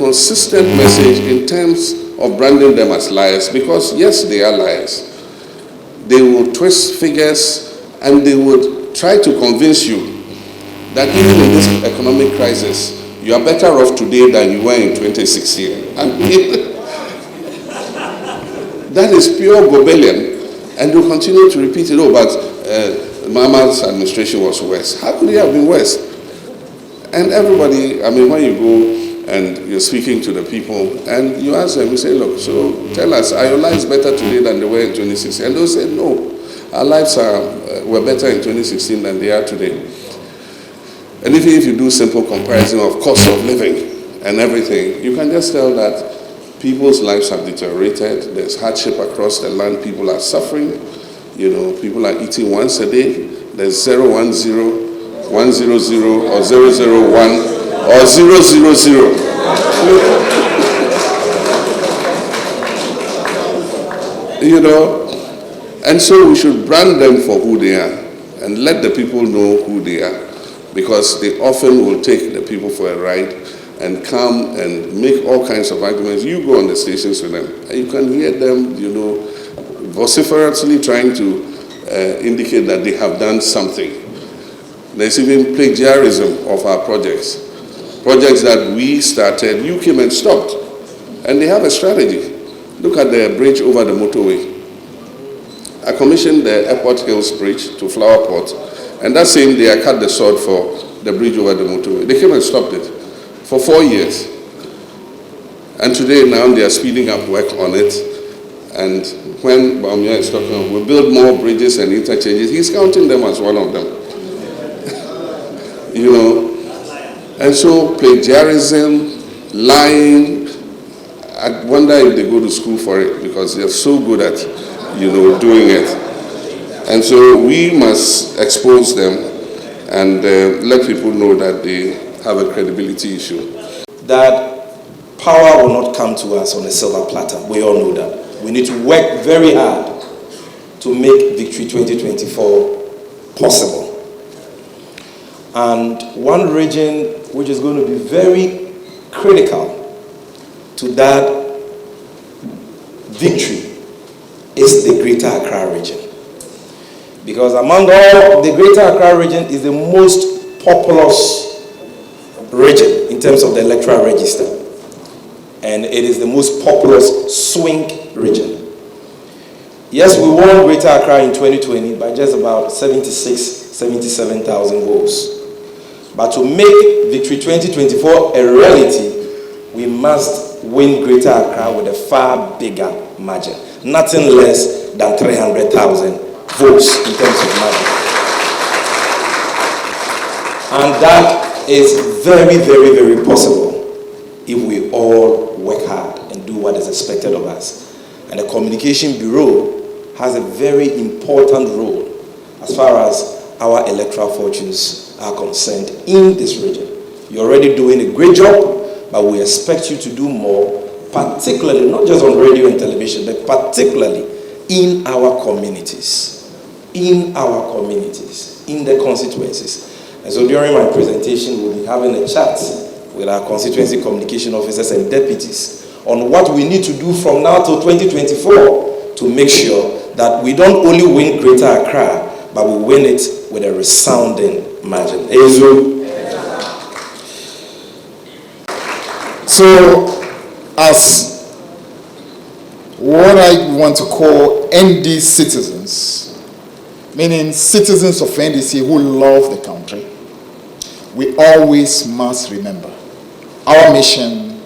consistent message in terms of branding them as liars, because yes, they are liars. They will twist figures and they would try to convince you that even in this economic crisis, you are better off today than you were in 2016. I mean, that is pure gobellion, and they'll continue to repeat it. Oh, but Mahama's administration was worse. How could it have been worse? And everybody, I mean, when you go and you're speaking to the people, and you ask them, you say, look, so tell us, are your lives better today than they were in 2016? And they'll say, no, our lives were better in 2016 than they are today. And even if you do simple comparison of cost of living and everything, you can just tell that people's lives have deteriorated. There's hardship across the land. People are suffering. You know, people are eating once a day. There's 010, 100, or 001, or 000. You know, and so we should brand them for who they are and let the people know who they are, because they often will take the people for a ride and come and make all kinds of arguments. You go on the stations with them, and you can hear them, you know, vociferously trying to indicate that they have done something. There's even plagiarism of our projects. Projects that we started, you came and stopped. And they have a strategy. Look at the bridge over the motorway. I commissioned the Airport Hills Bridge to Flower Pot, and that same day I cut the sword for the bridge over the motorway. They came and stopped it for 4 years. And today now they are speeding up work on it. And when Baumia is talking, we'll build more bridges and interchanges, he's counting them as one of them. You know, and so plagiarism, lying, I wonder if they go to school for it, because they're so good at, you know, doing it. And so we must expose them and let people know that they have a credibility issue. That power will not come to us on a silver platter. We all know that. We need to work very hard to make Victory 2024 possible. And one region which is going to be very critical to that victory is the Greater Accra region. Because among all, the Greater Accra region is the most populous region in terms of the electoral register. And it is the most populous swing region. Yes, we won Greater Accra in 2020 by just about 77,000 votes. But to make Victory 2024 a reality, we must win Greater Accra with a far bigger margin. Nothing less than 300,000 votes in terms of margin. And that is very, very, very possible if we all work hard and do what is expected of us. And the Communication Bureau has a very important role as far as our electoral fortunes are concerned in this region. You're already doing a great job, but we expect you to do more, particularly, not just on radio and television, but particularly in our communities, in the constituencies. And so during my presentation, we'll be having a chat with our constituency communication officers and deputies on what we need to do from now to 2024 to make sure that we don't only win Greater Accra, but we win it with a resounding margin. So, as what I want to call ND citizens, meaning citizens of NDC who love the country, we always must remember our mission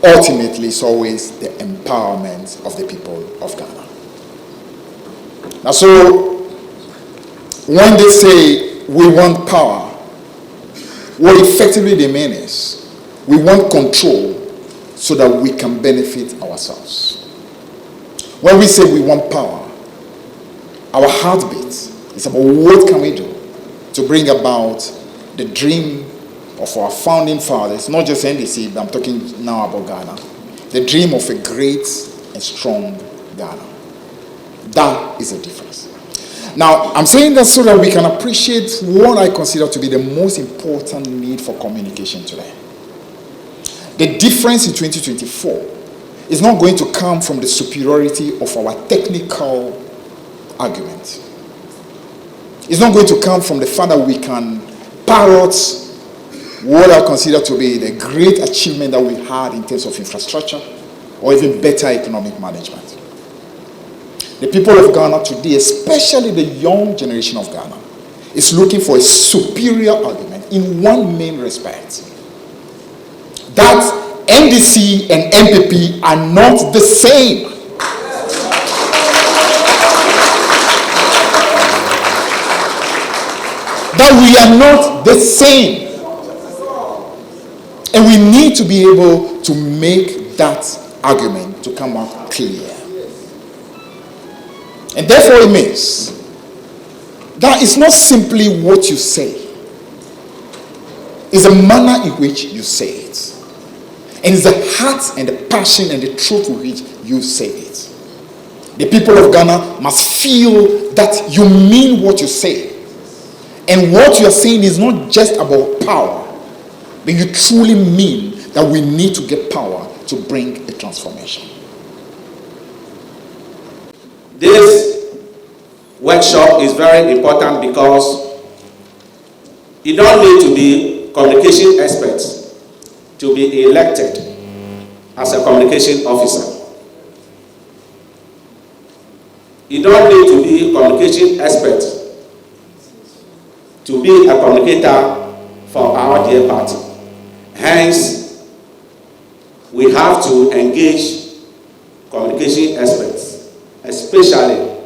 ultimately is always the empowerment of the people of Ghana. Now, so when they say we want power, what effectively they mean is we want control so that we can benefit ourselves. When we say we want power, our heartbeat is about what can we do to bring about the dream of our founding fathers, not just NDC, but I'm talking now about Ghana, the dream of a great and strong Ghana. That is the difference. Now, I'm saying that so that we can appreciate what I consider to be the most important need for communication today. The difference in 2024 is not going to come from the superiority of our technical argument. It's not going to come from the fact that we can parrot what I consider to be the great achievement that we had in terms of infrastructure or even better economic management. The people of Ghana today, especially the young generation of Ghana, is looking for a superior argument in one main respect. That NDC and MPP are not the same. That we are not the same. And we need to be able to make that argument to come out clear. And therefore it means that it's not simply what you say. It's the manner in which you say it. And it's the heart and the passion and the truth with which you say it. The people of Ghana must feel that you mean what you say. And what you are saying is not just about power, but you truly mean that we need to get power to bring a transformation. This workshop is very important because you don't need to be communication experts to be elected as a communication officer. You don't need to be a communication expert to be a communicator for our dear party. Hence, we have to engage communication experts, especially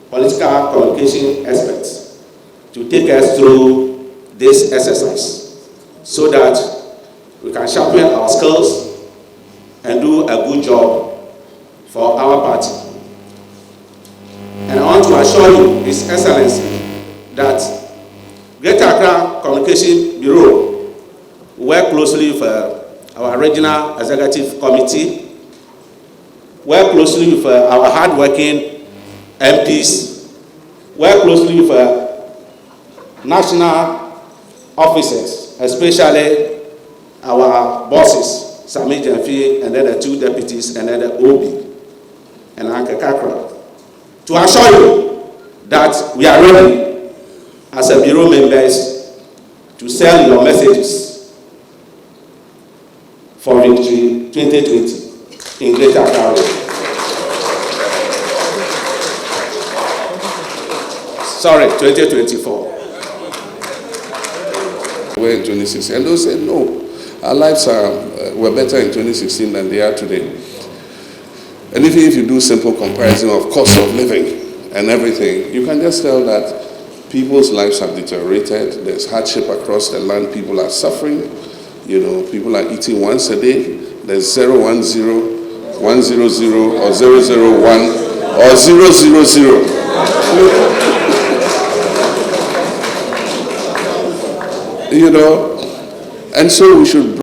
political communication experts, to take us through this exercise so that we can sharpen our skills and do a good job for our party. And I want to assure you, His Excellency, that Greater Accra Communication Bureau work closely with our regional executive committee, work closely with our hard-working MPs, work closely with national officers, especially our bosses, Sami Jamfi, and then the two deputies, and then the OB, and Anke Kakra, to assure you that we are ready as a bureau members to sell your messages for victory 2020 in Greater Accra. Sorry, 2024. We're in 2016, and they'll say, no, our lives were better in 2016 than they are today. And even if you do simple comparison of cost of living and everything, you can just tell that people's lives have deteriorated. There's hardship across the land. People are suffering. You know, people are eating once a day. There's 010, 100, or 001, or 000. You know, and so we should